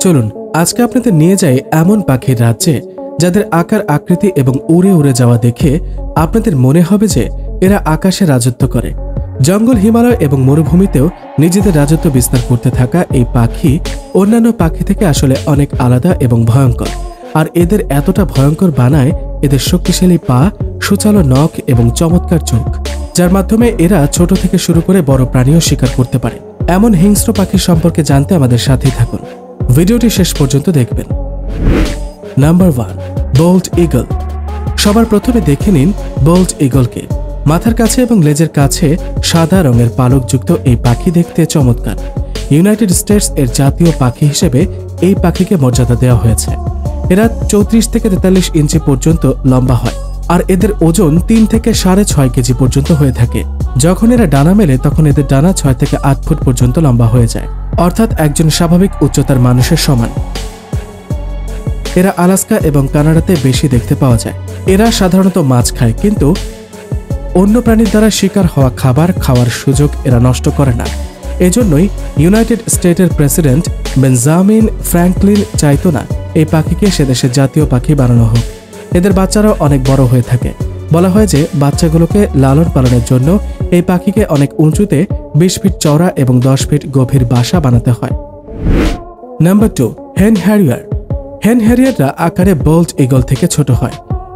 চলুন আজকে আপনাদের নিয়ে যাই এমন পাখির রাজ্যে যাদের আকার আকৃতি এবং উড়ে উড়ে যাওয়া দেখে আপনাদের মনে হবে যে এরা আকাশে রাজত্ব করে। জঙ্গল, হিমালয় এবং মরুভূমিতেও নিজেদের রাজত্ব বিস্তার করতে থাকা এই পাখি অন্যান্য পাখি থেকে আসলে অনেক আলাদা এবং ভয়ঙ্কর। আর এদের এতটা ভয়ঙ্কর বানায় এদের শক্তিশালী পা, সুচালো নখ এবং চমৎকার চোখ, যার মাধ্যমে এরা ছোট থেকে শুরু করে বড় প্রাণীও শিকার করতে পারে। এমন হিংস্র পাখির সম্পর্কে জানতে আমাদের সাথেই থাকুন, ভিডিওটি শেষ পর্যন্ত দেখবেন। Number 1, bald eagle. সবার প্রথমে দেখে নিন বোল্ট ঈগলকে। মাথার কাছে এবং লেজের কাছে সাদা রঙের পালকযুক্ত এই পাখি দেখতে চমৎকার। ইউনাইটেড স্টেটস এর জাতীয় পাখি হিসেবে এই পাখিকে মর্যাদা দেওয়া হয়েছে। এরা 34 থেকে 43 ইঞ্চি পর্যন্ত লম্বা হয় আর এদের ওজন 3 থেকে 6.5 কেজি পর্যন্ত হয়ে থাকে। যখন এরা ডানা মেলে তখন এদের ডানা 6 থেকে 8 ফুট পর্যন্ত লম্বা হয়ে যায়, অর্থাৎ একজন স্বাভাবিক উচ্চতার মানুষের সমান। এরা আলাস্কা এবং কানাডাতে বেশি দেখতে পাওয়া যায়। এরা সাধারণত মাছ খায়, কিন্তু অন্য প্রাণীর দ্বারা শিকার হওয়া খাবার খাওয়ার সুযোগ এরা নষ্ট করে না। এজন্যই ইউনাইটেড স্টেটের প্রেসিডেন্ট বেঞ্জামিন ফ্র্যাঙ্কলিন চাইতো না এই পাখিকে সে দেশের জাতীয় পাখি বানানো হোক। এদের বাচ্চারাও অনেক বড় হয়ে থাকে। বলা হয় যে বাচ্চাগুলোকে লালন পালনের জন্য এই পাখিকে অনেক উঁচুতে 20 ফিট চওড়া এবং 10 ফিট গভীর বাসা বানাতে হয়। নাম্বার 2, হেন হ্যারিয়ার। হেন হ্যারিয়াররা আকারে বোল্ট ঈগল থেকে ছোট হয়।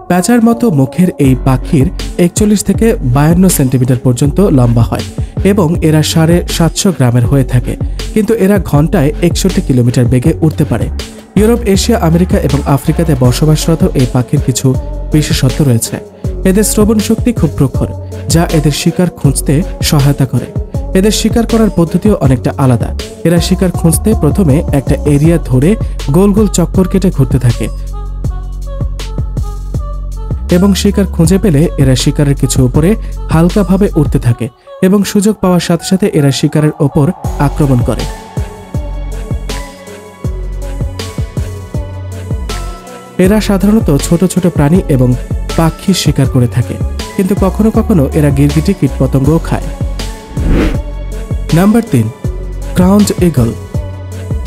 প্যাঁচার মতো মুখের এই পাখির 41 থেকে 52 সেন্টিমিটার পর্যন্ত লম্বা হয় এবং এরা 750 গ্রামের হয়ে থাকে, কিন্তু এরা ঘন্টায় 61 কিলোমিটার বেগে উড়তে পারে। ইউরোপ, এশিয়া, আমেরিকা এবং আফ্রিকাতে বসবাসরত এই পাখির কিছু বিশেষত্ব রয়েছে। এদের শ্রবণ শক্তি খুব প্রখর, যা এদের শিকার খুঁজতে সহায়তা করে। এদের শিকার করার পদ্ধতিও অনেকটা আলাদা। এরা শিকার খুঁজতে প্রথমে একটা এরিয়া ধরে গোল গোল চক্কর কেটে ঘুরতে থাকে এবং শিকার খুঁজে পেলে এরা শিকারের কিছু উপরে হালকাভাবে উঠতে থাকে এবং সুযোগ পাওয়ার সাথে সাথে এরা শিকারের ওপর আক্রমণ করে। এরা সাধারণত ছোট ছোট প্রাণী এবং পাখি শিকার করে থাকে, কিন্তু কখনো কখনো এরা গিরগিটি, কীটপতঙ্গও খায়। Number 3, crowned eagle.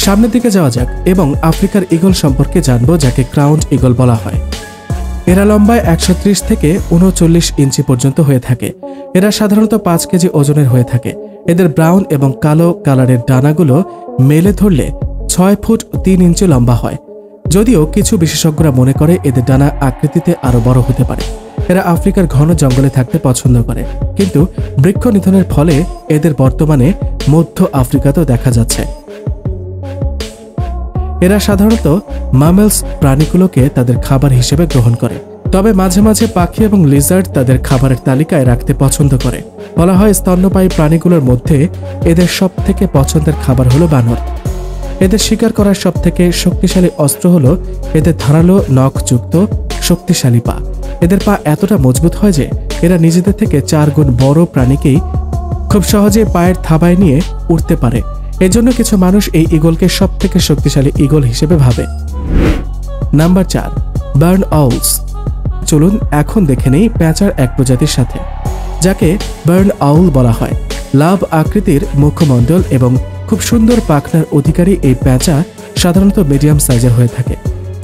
সামনের দিকে যাওয়া যাক এবং আফ্রিকার ঈগল সম্পর্কে জানবো, যাকে ক্রাউন্ড ঈগল বলা হয়। এরা লম্বায় 130 থেকে 39 ইঞ্চি পর্যন্ত হয়ে থাকে। এরা সাধারণত 5 কেজি ওজনের হয়ে থাকে। এদের ব্রাউন এবং কালো কালারের ডানাগুলো মেলে ধরলে 6 ফুট 3 ইঞ্চি লম্বা হয়, যদিও কিছু বিশেষজ্ঞরা মনে করে এদের ডানা আকৃতিতে আরো বড় হতে পারে। এরা আফ্রিকার ঘন জঙ্গলে থাকতে পছন্দ করে, কিন্তু বৃক্ষ নিধনের ফলে এদের বর্তমানে মধ্য আফ্রিকাতেও দেখা যাচ্ছে। এরা সাধারণত মামেলস প্রাণীগুলোকে তাদের খাবার হিসেবে গ্রহণ করে, তবে মাঝে মাঝে পাখি এবং লিজার্ড তাদের খাবারের তালিকায় রাখতে পছন্দ করে। বলা হয় স্তন্যপায়ী প্রাণীগুলোর মধ্যে এদের সব থেকে পছন্দের খাবার হলো বানর। এদের শিকার করার সব থেকে শক্তিশালী অস্ত্র হলো এদের ধারালো নখযুক্ত শক্তিশালী পা। এদের পা এতটা মজবুত হয় যে এরা নিজেদের থেকে 4 গুণ বড় প্রাণীকেই খুব সহজে পায়ের থাবায় নিয়ে উঠতে পারে। এজন্য কিছু মানুষ এই ঈগলকে সব থেকে শক্তিশালী ঈগল হিসেবে ভাবে। Number 4, burn owls. চলুন এখন দেখে নেই প্যাঁচার এক প্রজাতির সাথে, যাকে বার্ন আউল বলা হয়। লাভ আকৃতির মুখমণ্ডল এবং খুব সুন্দর পাখনার অধিকারী এই প্যাঁচা সাধারণত মিডিয়াম সাইজের হয়ে থাকে,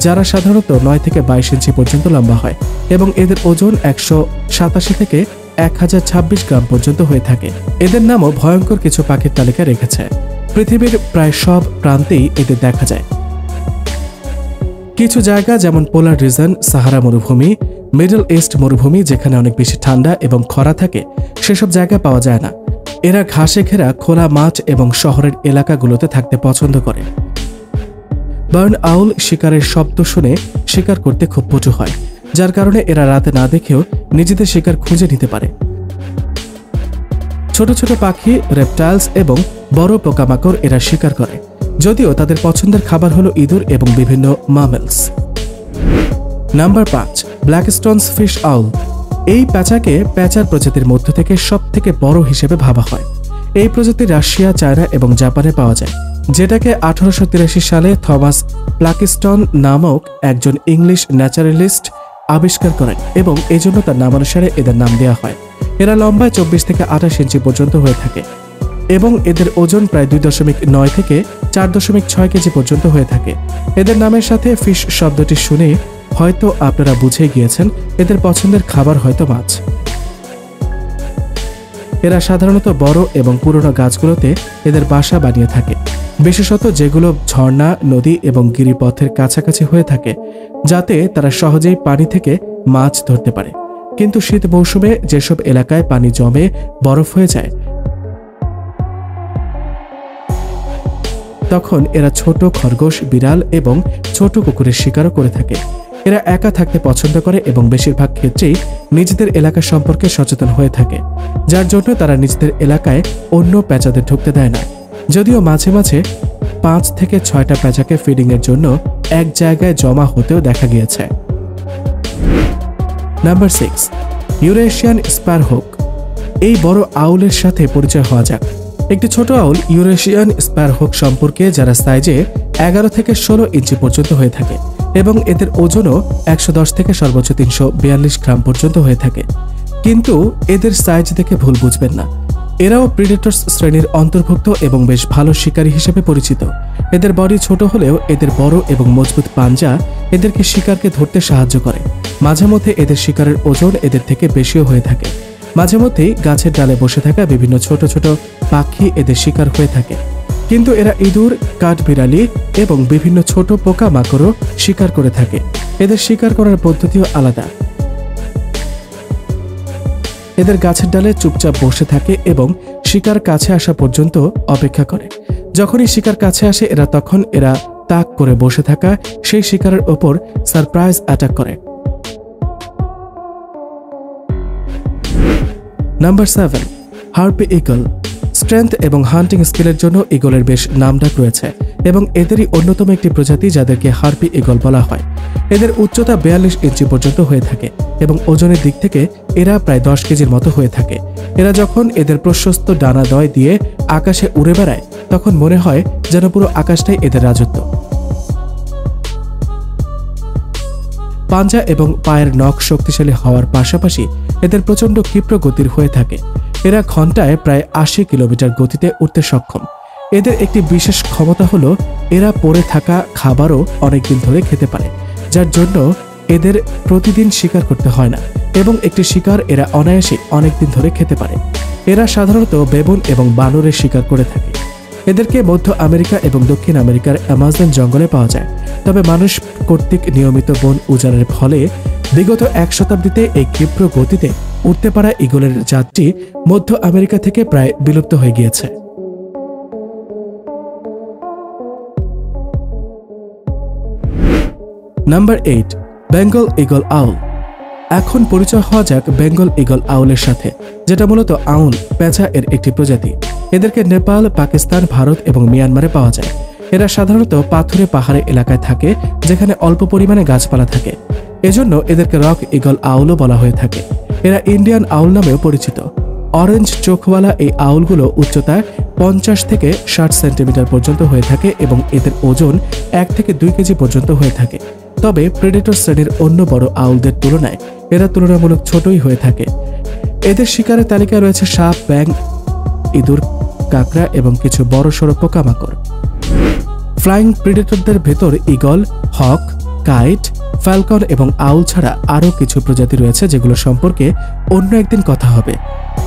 যারা সাধারণত 9 থেকে 22 ইঞ্চি পর্যন্ত লম্বা হয় এবং এদের ওজন 187 থেকে 1026 গ্রাম পর্যন্ত হয়ে থাকে। এদের নামও ভয়ঙ্কর কিছু পাখির তালিকা রেখেছে। পৃথিবীর প্রায় সব প্রান্তেই এদের দেখা যায়। কিছু জায়গা যেমন পোলার রিজন, সাহারা মরুভূমি, মিডল ইস্ট মরুভূমি, যেখানে অনেক বেশি ঠান্ডা এবং খরা থাকে, সেসব জায়গায় পাওয়া যায় না। এরা ঘাসে ঘেরা খোলা মাঠ এবং শহরের এলাকাগুলোতে থাকতে পছন্দ করে। বার্ন আউল শিকারের শব্দ শুনে শিকার করতে খুব পটু হয়, যার কারণে এরা রাতে না দেখেও নিজেদের শিকার খুঁজে নিতে পারে। ছোট ছোট পাখি, রেপটাইলস এবং বড় পোকামাকড় এরা শিকার করে, যদিও তাদের পছন্দের খাবার হলো ইঁদুর এবং বিভিন্ন মামেলস। নাম্বার 5, ব্ল্যাকস্টোনস ফিশ আউল। এই প্যাঁচাকে প্যাঁচার প্রজাতির মধ্য থেকে সব থেকে বড় হিসেবে ভাবা হয়। এই প্রজাতি রাশিয়া, চায়না এবং জাপানে পাওয়া যায়, যেটাকে 1883 সালে থমাস প্লাকিস্টন নামক একজন ইংলিশ ন্যাচারালিস্ট আবিষ্কার করেন এবং এজন্য তার নামানুসারে এদের নাম দেওয়া হয়। এরা লম্বায় 24 থেকে 28 ইঞ্চি পর্যন্ত হয়ে থাকে এবং এদের ওজন প্রায় 2.9 থেকে 4.6 কেজি পর্যন্ত হয়ে থাকে। এদের নামের সাথে ফিশ শব্দটি শুনে হয়তো আপনারা বুঝে গিয়েছেন এদের পছন্দের খাবার হয়তো মাছ। এরা সাধারণত বড় এবং পুরনো গাছগুলোতে এদের বাসা বানিয়ে থাকে, বিশেষত যেগুলো ঝর্ণা, নদী এবং গিরিপথের কাছাকাছি হয়ে থাকে, যাতে তারা সহজেই পানি থেকে মাছ ধরতে পারে। কিন্তু শীত মৌসুমে যেসব এলাকায় পানি জমে বরফ হয়ে যায়, তখন এরা ছোট খরগোশ, বিড়াল এবং ছোট কুকুরের শিকারও করে থাকে। এরা একা থাকতে পছন্দ করে এবং বেশিরভাগ ক্ষেত্রেই নিজেদের এলাকা সম্পর্কে সচেতন হয়ে থাকে, যার জন্য তারা নিজেদের এলাকায় অন্য পেঁচাদের ঢুকতে দেয় না। যদিও মাঝে মাঝে 5 থেকে 6টা পেঁচাকে ফিডিংয়ের জন্য এক জায়গায় জমা হতেও দেখা গিয়েছে। Number 6, Eurasian sparrowhawk. এই বড় আউলের সাথে পরিচয় হওয়া যাক। একটি ছোট আউল ইউরেশিয়ান স্প্যারহক সম্পর্কে, যারা সাইজে 11 থেকে 16 ইঞ্চি পর্যন্ত হয়ে থাকে এবং এদের ওজনও 110 থেকে সর্বোচ্চ 342 গ্রাম পর্যন্ত হয়ে থাকে। কিন্তু এদের সাইজ দেখে ভুল বুঝবেন না, এরাও প্রিডেটরস শ্রেণীর অন্তর্ভুক্ত এবং বেশ ভালো শিকারী হিসেবে পরিচিত। এদের বডি ছোট হলেও এদের বড় এবং মজবুত পাঞ্জা এদেরকে শিকারকে ধরতে সাহায্য করে। মাঝে মধ্যে এদের শিকারের ওজন এদের থেকে বেশিও হয়ে থাকে। মাঝে মধ্যেই গাছের ডালে বসে থাকা বিভিন্ন ছোট ছোট পাখি এদের শিকার হয়ে থাকে। কিন্তু এরা ইঁদুর, কাঠবিড়ালি এবং বিভিন্ন ছোট পোকা মাকড়ও শিকার করে থাকে। এদের শিকার করার পদ্ধতিও আলাদা। এদের গাছের ডালে চুপচাপ বসে থাকে এবং শিকার কাছে আসা পর্যন্ত অপেক্ষা করে। যখনই শিকার কাছে আসে তখন এরা তাক করে বসে থাকা সেই শিকারের ওপর সারপ্রাইজ অ্যাটাক করে। Number 7, harpy eagle. স্ট্রেংথ এবং হান্টিং স্কিলের জন্য ঈগলের বেশ নামডাক রয়েছে এবং এদেরই অন্যতম একটি প্রজাতি যাদেরকে হার্পি ঈগল বলা হয়। এদের উচ্চতা 42 ইঞ্চি পর্যন্ত হয়ে থাকে এবং ওজনের দিক থেকে এরা প্রায় 10 কেজির মতো হয়ে থাকে। এরা যখন এদের প্রশস্ত ডানাদ্বয় দিয়ে আকাশে উড়ে বেড়ায়, তখন মনে হয় যেন পুরো আকাশটাই এদের রাজত্ব। পাঞ্জা এবং পায়ের নখ শক্তিশালী হওয়ার পাশাপাশি এদের প্রচণ্ড ক্ষিপ্র গতির হয়ে থাকে। এরা ঘন্টায় প্রায় 80 কিলোমিটার গতিতে উঠতে সক্ষম। এদের একটি বিশেষ ক্ষমতা হলো এরা পড়ে থাকা খাবারও অনেকদিন ধরে খেতে পারে, যার জন্য এদের প্রতিদিন শিকার করতে হয় না এবং একটি শিকার এরা অনায়াসে অনেকদিন ধরে খেতে পারে। এরা সাধারণত বেবুন এবং বানরের শিকার করে থাকে। এদেরকে মধ্য আমেরিকা এবং দক্ষিণ আমেরিকার অ্যামাজন জঙ্গলে পাওয়া যায়। তবে মানুষ কর্তৃক নিয়মিত বন উজাড়ের ফলে বিগত 1 শতাব্দীতে এই ক্ষিপ্র গতিতে উঠতে পারা ঈগলের জাতটি মধ্য আমেরিকা থেকে প্রায় বিলুপ্ত হয়ে গিয়েছে। নাম্বার 8, বেঙ্গল ঈগল আউল। এখন পরিচয় হওয়া যাক বেঙ্গল ঈগল আউলের সাথে, যেটা মূলত আউল পেঁচা এর একটি প্রজাতি। এদেরকে নেপাল, পাকিস্তান, ভারত এবং মিয়ানমারে পাওয়া যায়। এরা সাধারণত পাথুরে পাহাড়ে এলাকায় থাকে যেখানে অল্প পরিমাণে গাছপালা থাকে। এজন্য এদেরকে রক ঈগল আউলও বলা হয়ে থাকে। এরা ইন্ডিয়ান আউল নামেও পরিচিত। অরেঞ্জ চোখওয়ালা এই আউলগুলো উচ্চতায় 50 থেকে 60 সেন্টিমিটার পর্যন্ত হয়ে থাকে এবং এদের ওজন 1 থেকে 2 কেজি পর্যন্ত হয়ে থাকে। তবে প্রেডেটর শ্রেণীর অন্য বড় আউলদের তুলনায় এরা তুলনামূলক ছোটই হয়ে থাকে। এদের শিকারের তালিকায় রয়েছে সাপ, ব্যাঙ, ইঁদুর, কাঁকড়া এবং কিছু বড়সড় পোকামাকড়। ফ্লাইং প্রেডেটরদের ভেতর ঈগল, হক, কাইট, ফ্যালকন এবং আউল ছাড়া আরও কিছু প্রজাতি রয়েছে, যেগুলো সম্পর্কে অন্য একদিন কথা হবে।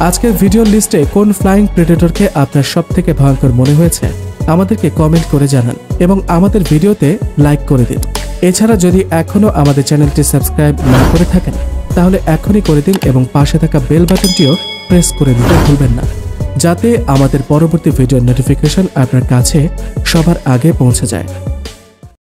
আজকের ভিডিওর লিস্টে কোন ফ্লাইং প্রেডেটরকে আপনার সবথেকে ভয়ঙ্কর মনে হয়েছে আমাদেরকে কমেন্ট করে জানান এবং আমাদের ভিডিওতে লাইক করে দিন। এছাড়া যদি এখনও আমাদের চ্যানেলটি সাবস্ক্রাইব না করে থাকেন তাহলে এখনই করে দিন এবং পাশে থাকা বেল বাটনটিও প্রেস করে দিতে ভুলবেন না, যাতে আমাদের পরবর্তী ভিডিওর নোটিফিকেশন আপনার কাছে সবার আগে পৌঁছে যায়।